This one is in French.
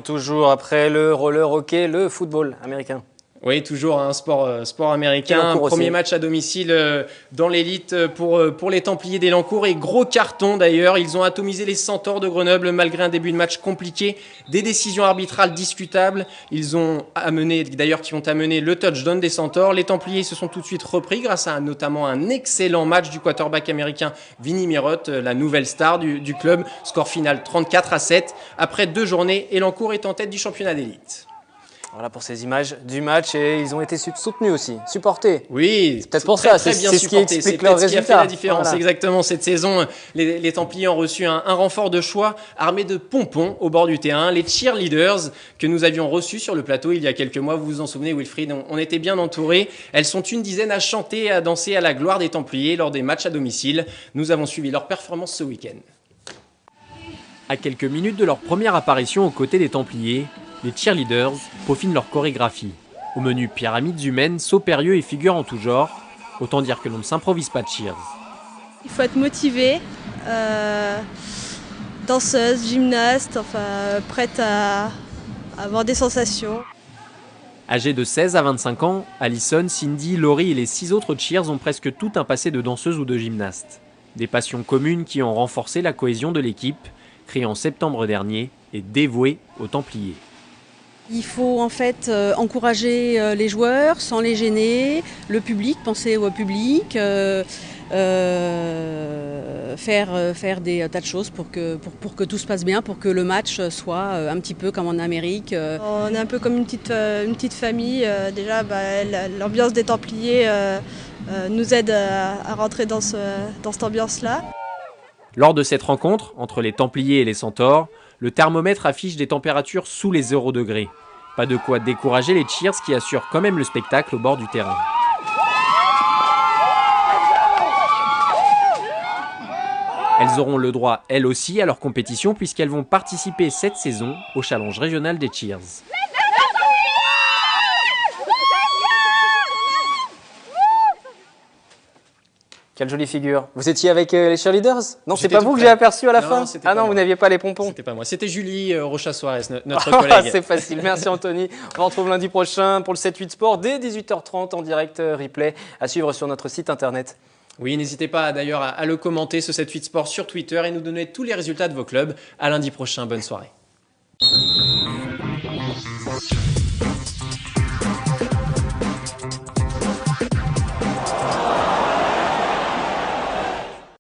Toujours après le roller hockey, le football américain. Oui, toujours un sport américain. Premier match à domicile dans l'élite pour les Templiers d'Elancourt. Et gros carton d'ailleurs, ils ont atomisé les Centaures de Grenoble malgré un début de match compliqué. Des décisions arbitrales discutables. Ils ont amené, d'ailleurs, qui ont amené le touchdown des Centaures. Les Templiers se sont tout de suite repris grâce à notamment un excellent match du quarterback américain Vinny Mirotte, la nouvelle star du club. Score final 34-7. Après 2 journées, Elancourt est en tête du championnat d'élite. Voilà pour ces images du match et ils ont été soutenus aussi, supportés. Oui, c'est peut-être pour ça, c'est ce qui explique leur résultat. C'est ce qui a fait la différence. Voilà. Exactement, cette saison, les Templiers ont reçu un renfort de choix armé de pompons au bord du terrain. Les cheerleaders que nous avions reçus sur le plateau il y a quelques mois, vous vous en souvenez Wilfried, on était bien entourés. Elles sont une dizaine à chanter et à danser à la gloire des Templiers lors des matchs à domicile. Nous avons suivi leur performance ce week-end. À quelques minutes de leur première apparition aux côtés des Templiers, les cheerleaders peaufinent leur chorégraphie. Au menu pyramides humaines, sauts périlleux et figures en tout genre. Autant dire que l'on ne s'improvise pas de cheers. Il faut être motivé, danseuse, gymnaste, prête à avoir des sensations. Âgées de 16 à 25 ans, Alison, Cindy, Laurie et les 6 autres cheers ont presque tout un passé de danseuse ou de gymnaste. Des passions communes qui ont renforcé la cohésion de l'équipe, créée en septembre dernier et dévouée aux Templiers. Il faut en fait encourager les joueurs sans les gêner, le public, penser au public, faire des tas de choses pour que tout se passe bien, pour que le match soit un petit peu comme en Amérique. On est un peu comme une petite famille. Déjà, l'ambiance des Templiers nous aide à rentrer dans cette ambiance-là. Lors de cette rencontre entre les Templiers et les Centaures, le thermomètre affiche des températures sous les 0 degrés. Pas de quoi décourager les cheers qui assurent quand même le spectacle au bord du terrain. Elles auront le droit, elles aussi, à leur compétition puisqu'elles vont participer cette saison au challenge régional des cheers. Quelle jolie figure. Vous étiez avec les cheerleaders? Non, c'est pas vous que j'ai aperçu à la fin? Ah non, vous n'aviez pas les pompons? C'était pas moi, c'était Julie Rocha-Suarez, notre collègue. C'est facile, merci Anthony. On se retrouve lundi prochain pour le 7-8 Sport dès 18h30 en direct replay à suivre sur notre site internet. Oui, n'hésitez pas d'ailleurs à le commenter ce 7-8 Sport sur Twitter et nous donner tous les résultats de vos clubs. À lundi prochain, bonne soirée.